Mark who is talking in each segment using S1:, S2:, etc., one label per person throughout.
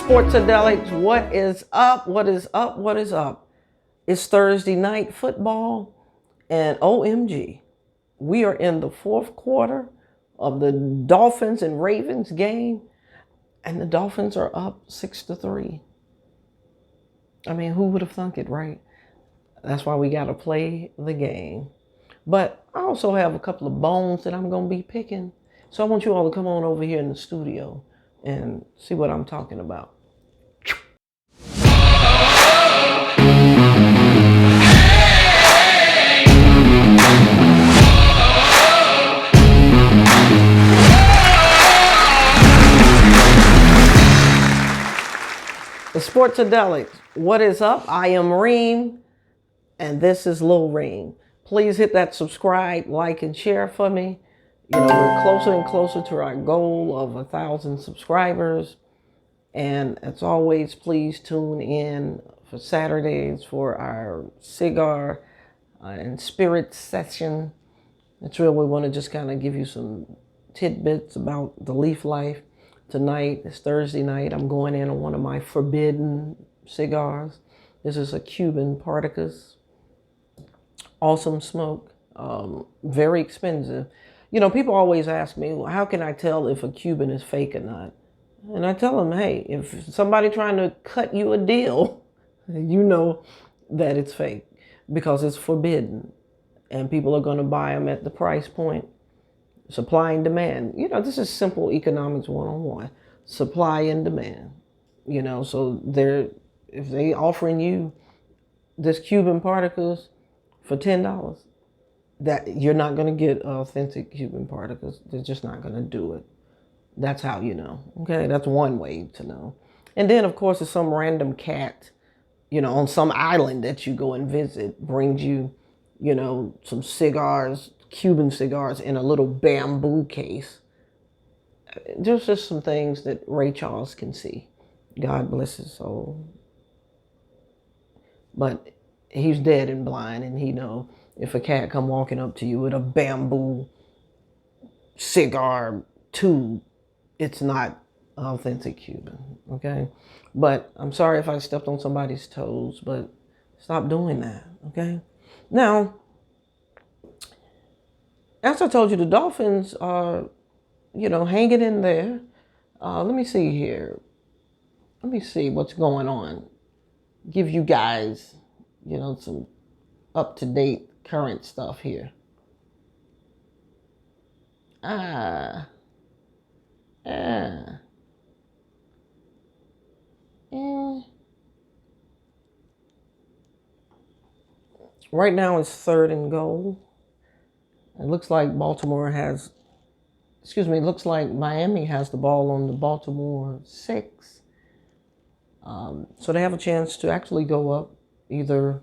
S1: Sports-A-Delic, what is up? What is up? What is up? It's Thursday night football, and OMG, we are in the fourth quarter of the Dolphins and Ravens game, and the Dolphins are up 6-3. I mean, who would have thunk it, right? That's why we got to play the game. But I also have a couple of bones that I'm going to be picking. So I want you all to come on over here in the studio and see what I'm talking about. The Sports-A-Delic, what is up? I am Reem, and this is Lil Reem. Please hit that subscribe, like, and share for me. You know, we're closer and closer to our goal of 1,000 subscribers. And as always, please tune in for Saturdays for our cigar and spirit session. It's real. We want to just kind of give you some tidbits about the leaf life. Tonight is Thursday night. I'm going in on one of my forbidden cigars. This is a Cuban Partagas. Awesome smoke. Very expensive. You know, people always ask me, well, how can I tell if a Cuban is fake or not? And I tell them, hey, if somebody trying to cut you a deal, you know that it's fake because it's forbidden. And people are going to buy them at the price point. Supply and demand. You know, this is simple economics 101. Supply and demand. You know, so if they offering you this Cuban Partagas for $10, that you're not going to get authentic Cuban Partagas. They're just not going to do it. That's how you know. Okay, that's one way to know. And then, of course, if some random cat, you know, on some island that you go and visit brings you, you know, some cigars, Cuban cigars in a little bamboo case. There's just some things that Ray Charles can see. God bless his soul. But he's dead and blind, and he know if a cat come walking up to you with a bamboo cigar tube, it's not authentic Cuban, okay? But I'm sorry if I stepped on somebody's toes, but stop doing that, okay? Now, as I told you, the Dolphins are, you know, hanging in there. Let me see here. Let me see what's going on. Give you guys, you know, some up-to-date current stuff here. Right now it's 3rd and goal. It looks like it looks like Miami has the ball on the Baltimore 6. So they have a chance to actually go up either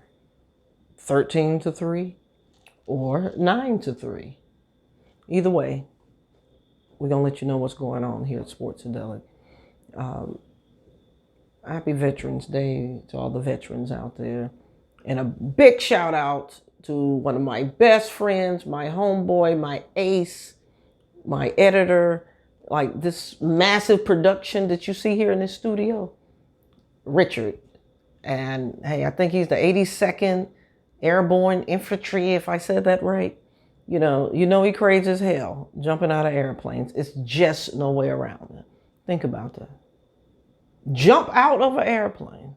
S1: 13-3 or 9-3. Either way, we're going to let you know what's going on here at Sports-A-Delic. Happy Veterans Day to all the veterans out there. And a big shout out to one of my best friends, my homeboy, my ace, my editor, like this massive production that you see here in this studio, Richard. And hey, I think he's the 82nd Airborne Infantry, if I said that right. You know he crazy as hell jumping out of airplanes. It's just no way around it. Think about that. Jump out of an airplane.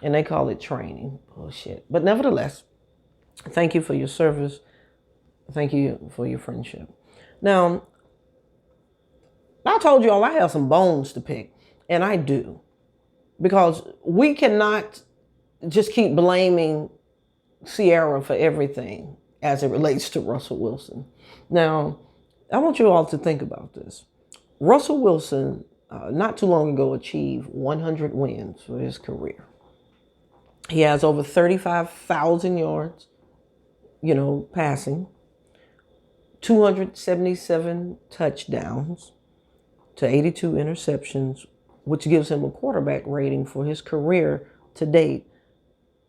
S1: And they call it training. Bullshit. But nevertheless, thank you for your service. Thank you for your friendship. Now, I told you all I have some bones to pick. And I do. Because we cannot just keep blaming Sierra for everything as it relates to Russell Wilson. Now, I want you all to think about this. Russell Wilson, not too long ago, achieved 100 wins for his career. He has over 35,000 yards, you know, passing, 277 touchdowns to 82 interceptions, which gives him a quarterback rating for his career to date,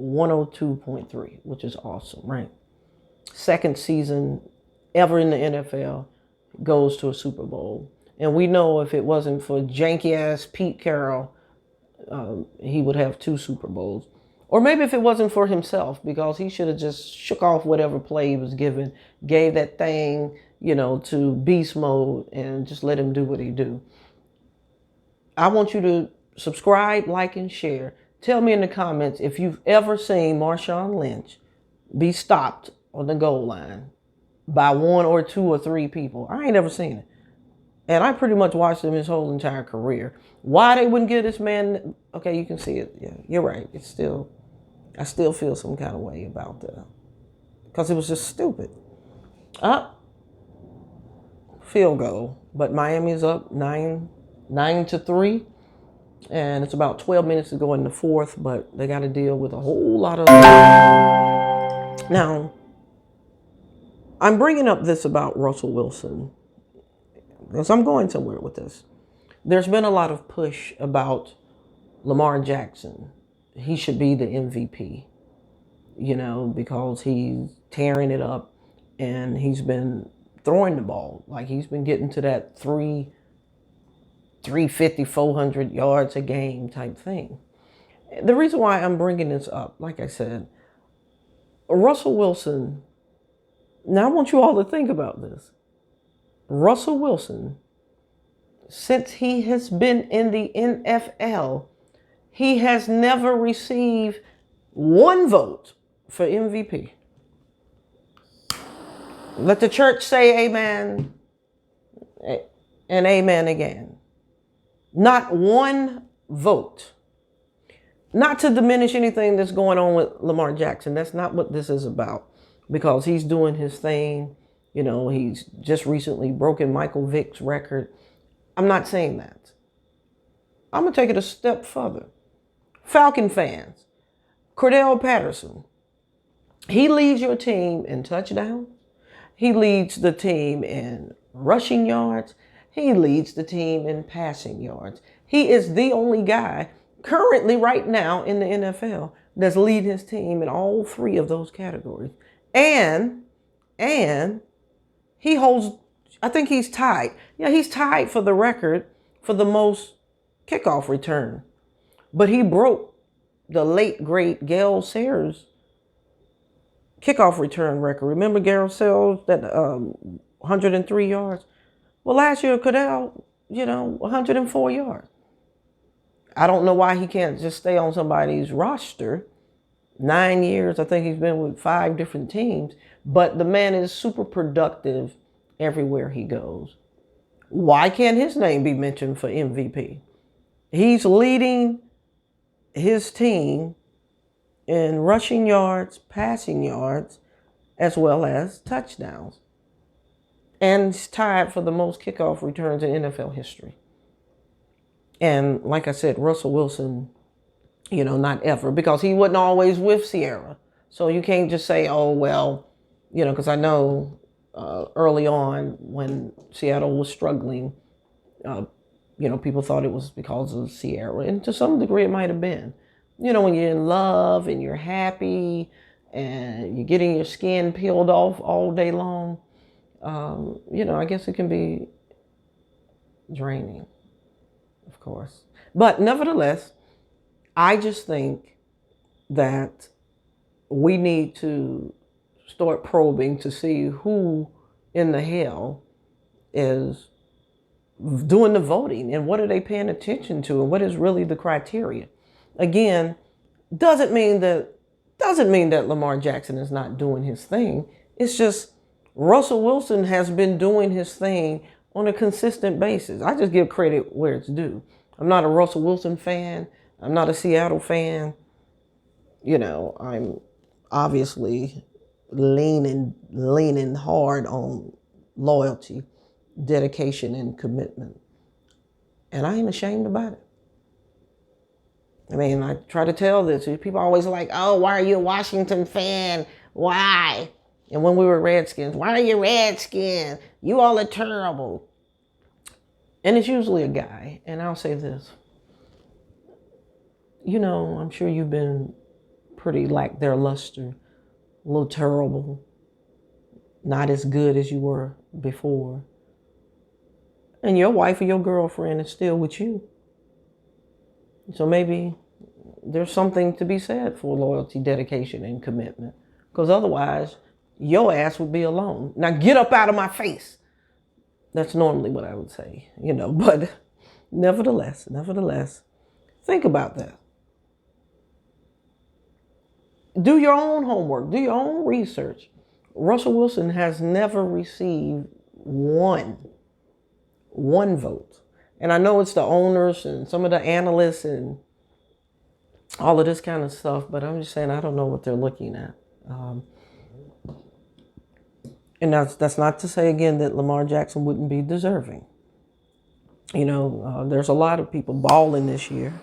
S1: 102.3, which is awesome, right? Second season ever in the NFL, goes to a Super Bowl. And we know if it wasn't for janky-ass Pete Carroll he would have 2 Super Bowls. Or maybe if it wasn't for himself, because he should have just shook off whatever play he was given, gave that thing, to beast mode and just let him do what he do. I want you to subscribe, like, and share. Tell me in the comments if you've ever seen Marshawn Lynch be stopped on the goal line by 1 or 2 or 3 people. I ain't never seen it. And I pretty much watched him his whole entire career. Why they wouldn't give this man, okay, you can see it. Yeah, you're right. I still feel some kind of way about that. Because it was just stupid. Field goal. But Miami's up 9-3. And it's about 12 minutes to go in the fourth, but they got to deal with a whole lot of... Now, I'm bringing up this about Russell Wilson because I'm going somewhere with this. There's been a lot of push about Lamar Jackson. He should be the MVP, because he's tearing it up and he's been throwing the ball. Like, he's been getting to that 350, 400 yards a game type thing. The reason why I'm bringing this up, like I said, Russell Wilson, now I want you all to think about this. Russell Wilson, since he has been in the NFL, he has never received 1 vote for MVP. Let the church say amen and amen again. Not 1 vote. Not to diminish anything that's going on with Lamar Jackson. That's not what this is about. Because he's doing his thing. He's just recently broken Michael Vick's record. I'm not saying that. I'm going to take it a step further. Falcon fans, Cordarelle Peterson, he leads your team in touchdowns. He leads the team in rushing yards. He leads the team in passing yards. He is the only guy currently right now in the NFL that's leading his team in all 3 of those categories. And he holds, I think he's tied. Yeah, he's tied for the record for the most kickoff return. But he broke the late, great Gale Sayers kickoff return record. Remember Gale Sayers, that 103 yards? Well, last year, Cordarelle, 104 yards. I don't know why he can't just stay on somebody's roster. 9 years, I think he's been with 5 different teams. But the man is super productive everywhere he goes. Why can't his name be mentioned for MVP? He's leading his team in rushing yards, passing yards, as well as touchdowns. And he's tied for the most kickoff returns in NFL history. And like I said, Russell Wilson, not ever, because he wasn't always with Sierra. So you can't just say, oh, well, because I know early on when Seattle was struggling, people thought it was because of Sierra. And to some degree, it might have been. When you're in love and you're happy and you're getting your skin peeled off all day long, I guess it can be draining, of course. But nevertheless, I just think that we need to start probing to see who in the hell is doing the voting and what are they paying attention to and what is really the criteria. Again, doesn't mean that Lamar Jackson is not doing his thing. It's just Russell Wilson has been doing his thing on a consistent basis. I just give credit where it's due. I'm not a Russell Wilson fan. I'm not a Seattle fan. I'm obviously leaning hard on loyalty, dedication, and commitment. And I ain't ashamed about it. I mean, I try to tell this. People are always like, oh, why are you a Washington fan? Why? And when we were Redskins, why are you Redskins? You all are terrible. And it's usually a guy. And I'll say this. I'm sure you've been pretty lackluster, a little terrible, not as good as you were before. And your wife or your girlfriend is still with you. So maybe there's something to be said for loyalty, dedication, and commitment. Because otherwise, your ass would be alone. Now get up out of my face. That's normally what I would say, but nevertheless, think about that. Do your own homework, do your own research. Russell Wilson has never received one vote. And I know it's the owners and some of the analysts and all of this kind of stuff, but I'm just saying I don't know what they're looking at. And that's not to say, again, that Lamar Jackson wouldn't be deserving. There's a lot of people balling this year.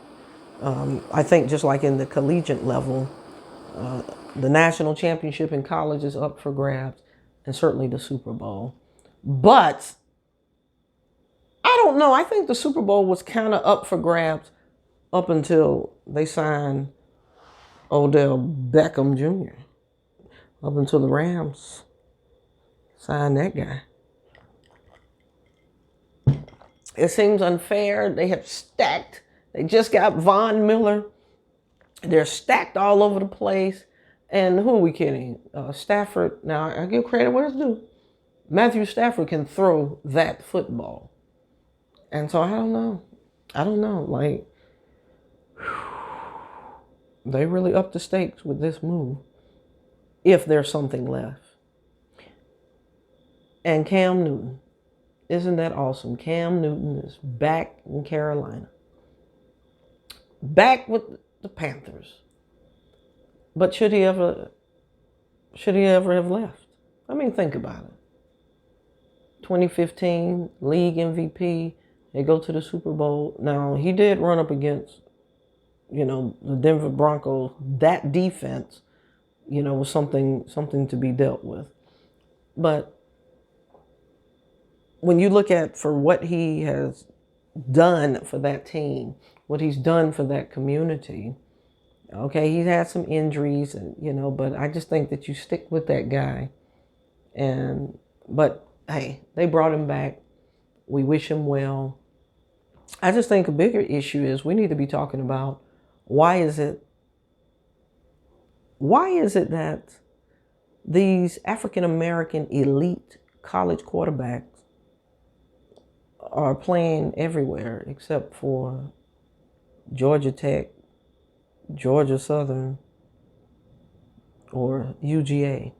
S1: I think just like in the collegiate level, the national championship in college is up for grabs, and certainly the Super Bowl. But I don't know. I think the Super Bowl was kind of up for grabs up until they signed Odell Beckham Jr. Up until the Rams signed that guy. It seems unfair. They have stacked. They just got Von Miller. They're stacked all over the place. And who are we kidding? Stafford. Now, I give credit where it's due. Matthew Stafford can throw that football. And so I don't know. Like, they really upped the stakes with this move, if there's something left. And Cam Newton. Isn't that awesome? Cam Newton is back in Carolina. Back with the Panthers. But should he ever have left? I mean, think about it. 2015, league MVP. They go to the Super Bowl. Now, he did run up against, the Denver Broncos. That defense, was something to be dealt with. But when you look at for what he has done for that team, what he's done for that community, okay, he's had some injuries, and but I just think that you stick with that guy. But hey, they brought him back. We wish him well. I just think a bigger issue is we need to be talking about why is it that these African American elite college quarterbacks are playing everywhere except for Georgia Tech, Georgia Southern, or UGA.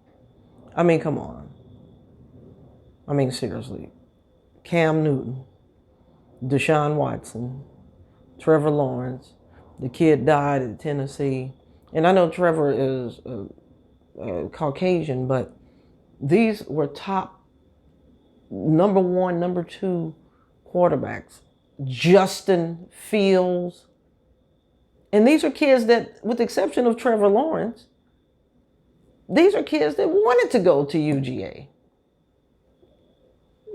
S1: I mean, come on. I mean, seriously. Cam Newton, Deshaun Watson, Trevor Lawrence. The kid died at Tennessee. And I know Trevor is Caucasian, but these were top number one, number two quarterbacks. Justin Fields. And these are kids that, with the exception of Trevor Lawrence, these are kids that wanted to go to UGA.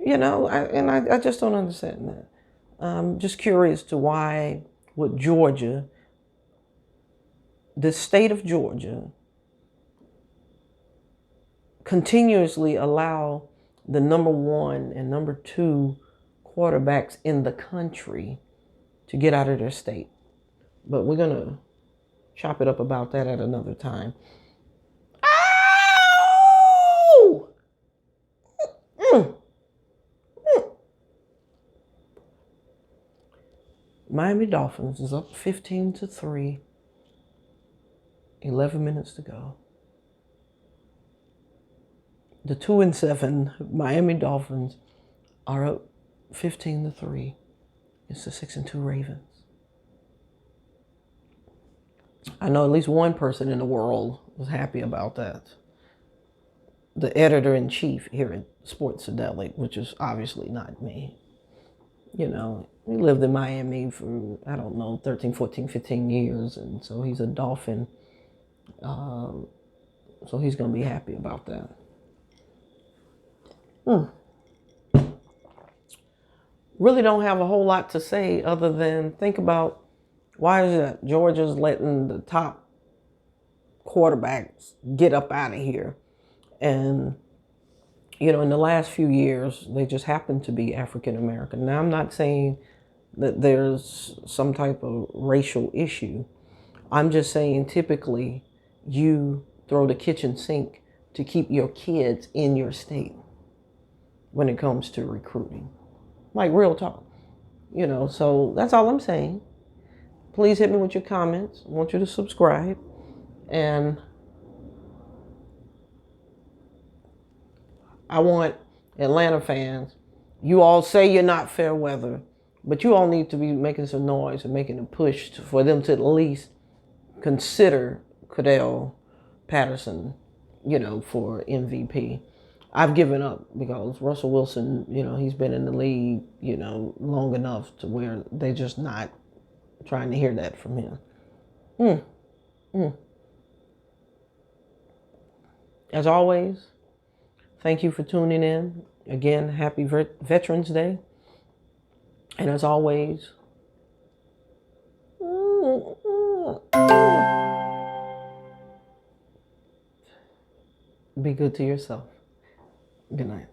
S1: I just don't understand that. I'm just curious to why would Georgia, the state of Georgia, continuously allow the number one and number two quarterbacks in the country to get out of their state. But we're going to chop it up about that at another time. Ow! Miami Dolphins is up 15-3. 11 minutes to go. The 2-7 Miami Dolphins are up 15-3. It's the 6-2 Ravens. I know at least one person in the world was happy about that. The editor-in-chief here at Sports-A-Delic, which is obviously not me. We lived in Miami for, 13, 14, 15 years, and so he's a Dolphin. So he's going to be happy about that. Really don't have a whole lot to say other than think about why is it Georgia's letting the top quarterbacks get up out of here. And, in the last few years, they just happen to be African American. Now, I'm not saying that there's some type of racial issue. I'm just saying typically you throw the kitchen sink to keep your kids in your state when it comes to recruiting. Like real talk. So that's all I'm saying. Please hit me with your comments. I want you to subscribe. And I want Atlanta fans, you all say you're not fair weather, but you all need to be making some noise and making a push for them to at least consider Cordarelle Peterson, for MVP. I've given up because Russell Wilson, he's been in the league, long enough to where they're just not trying to hear that from him. As always, thank you for tuning in. Again, happy Veterans Day. And as always, be good to yourself. Good night.